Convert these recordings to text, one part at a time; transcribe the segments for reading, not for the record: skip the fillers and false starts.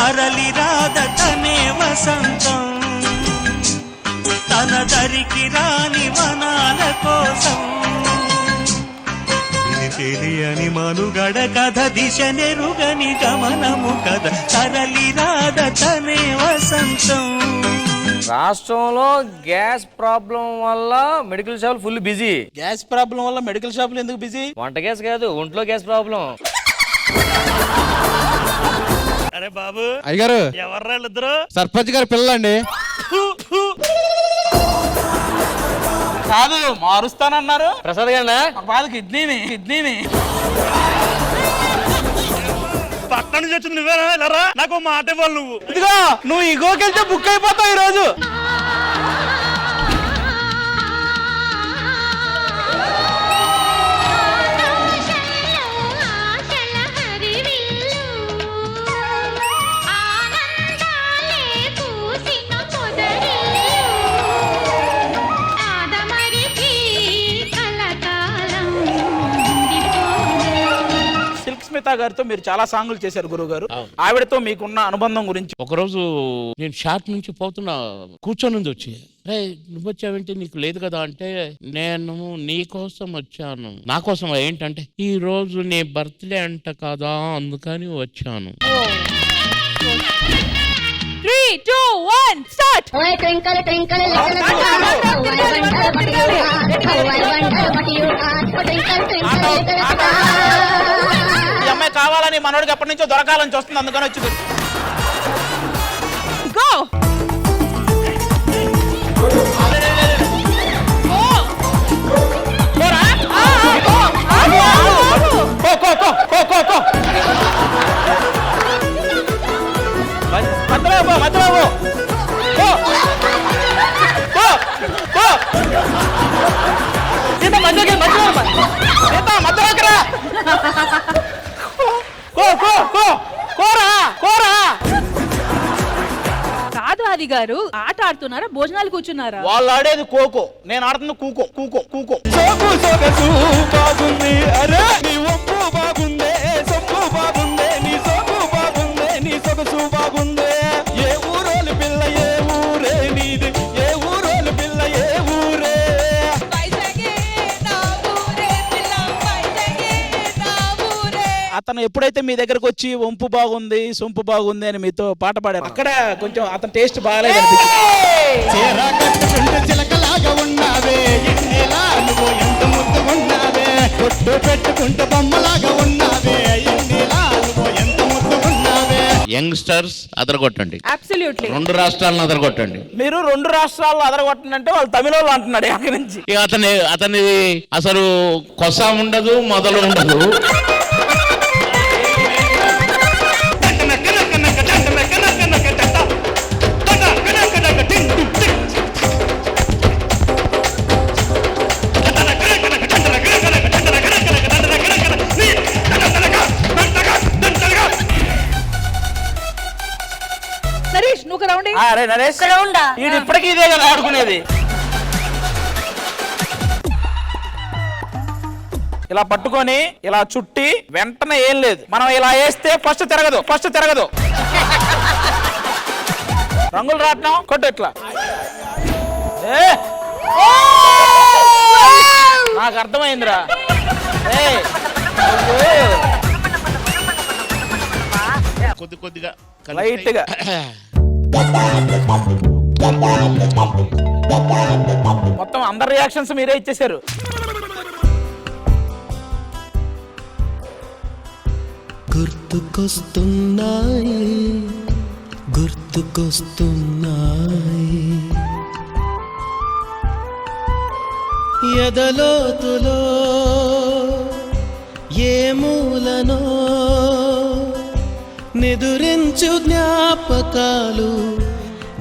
తరలి రాదతనే వసంతం తన దరికి రాని వనాల కోసం తెలియని మనుగడ కథ దిశ నెరుగని గమనము కథ తరలి రాదతనే వసంతం. రాష్ట్రంలో గ్యాస్ ప్రాబ్లం వల్ల మెడికల్ షాపులు ఫుల్ బిజీ. గ్యాస్ ప్రాబ్లం వల్ల మెడికల్ షాపులు ఎందుకు బిజీ? వంట గ్యాస్ కాదు, ఒంట్లో గ్యాస్ ప్రాబ్లం. అరే బాబు అయ్యగారు, ఎవర్రా ఇద్దరు? సర్పంచ్ గారి పిల్లలండి. కాదు, మారుస్తానన్నారు. ప్రసాద్ గారినా? బాధ కిడ్నీని పక్కన నుంచి వచ్చింది నువ్వేనా? వెళ్ళరా, నాకు మాట ఇవ్వాలి. ఇదిగో నువ్వు ఇగోకెళ్తే బుక్ అయిపోతావు ఈ రోజు. స్మితా గారితో మీరు చాలా సాంగులు చేశారు గురువు గారు. ఆవిడతో మీకున్న అనుబంధం గురించి. ఒకరోజు నేను షాట్ నుంచి పోతున్నా, కూర్చొని వచ్చి రే నువ్వు వచ్చావేంటి, నీకు లేదు కదా అంటే, నేను నీ కోసం వచ్చాను. నా కోసం ఏంటంటే ఈ రోజు నీ బర్త్డే అంట కదా అందుకని వచ్చాను. 3, 2, 1 స్టార్ట్. ఈ అమ్మాయి కావాలని మనోడికి ఎప్పటి నుంచో దొరకాలని చూస్తుంది, అందుకని వచ్చింది. గో కాదు ఆది గారు, ఆట ఆడుతున్నారా భోజనాలు కూర్చున్నారా? వాళ్ళు ఆడేది కోకో, నేను ఆడుతుంది కూకో కూకో కూకో. అతను ఎప్పుడైతే మీ దగ్గరకు వచ్చి వంపు బాగుంది సొంపు బాగుంది అని మీతో పాట పాడారు, అక్కడ కొంచెం అతని టేస్ట్ బాగాలేదు యంగ్స్టర్స్ అదరగొట్టండి, అబ్సల్యూట్లీ 2 రాష్ట్రాలను అదరగొట్టండి. మీరు 2 రాష్ట్రాల్లో అదరగొట్టండి అంటే వాళ్ళు తమిళ వాళ్ళు అంటున్నాడు అక్కడి నుంచి. అతని అసలు కొస ఉండదు, మొదలు ఉండదు. నరేష్ నువ్వు రౌండ్ నరేష్ ఇది ఇప్పటికీ ఇదే కదా ఆడుకునేది. ఇలా పట్టుకొని ఇలా చుట్టి వెంటనే ఏం లేదు, మనం ఇలా వేస్తే ఫస్ట్ తిరగదు. రంగులు రాట్నం కొట్టు ఇట్లా. నాకు అర్థమైందిరా. కొద్దిగా లైట్ గా మొత్తం అందరి రియాక్షన్స్ మీరే ఇచ్చేసారు. గుర్తుకొస్తున్నాయి ఎదలోతులో ఏ మూలనో నిదురించు జ్ఞాపకాలు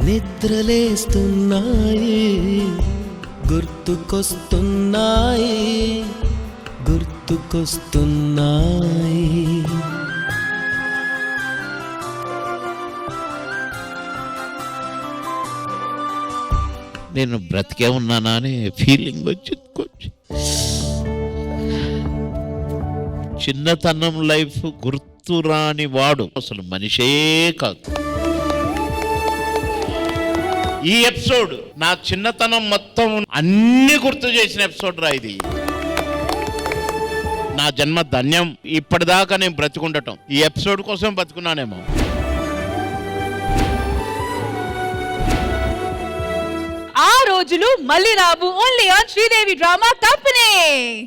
నిద్రలేస్తున్నాయి, గుర్తుకొస్తున్నాయి. నేను బ్రతికే ఉన్నానా అనే ఫీలింగ్ వచ్చింది కొంచెం. చిన్నతనం లైఫ్ గుర్తురాని వాడు అసలు మనిషే కాదు. ఈ ఎపిసోడ్ నా చిన్నతనం మొత్తం అన్ని గుర్తు చేసిన ఎపిసోడ్ రా ఇది. నా జన్మ ధన్యం. ఇప్పటిదాకా నేను బ్రతికుండటం ఈ ఎపిసోడ్ కోసం బతుకున్నానేమో. ఆ రోజులు మళ్ళీ రావు. Only on Sridevi drama company.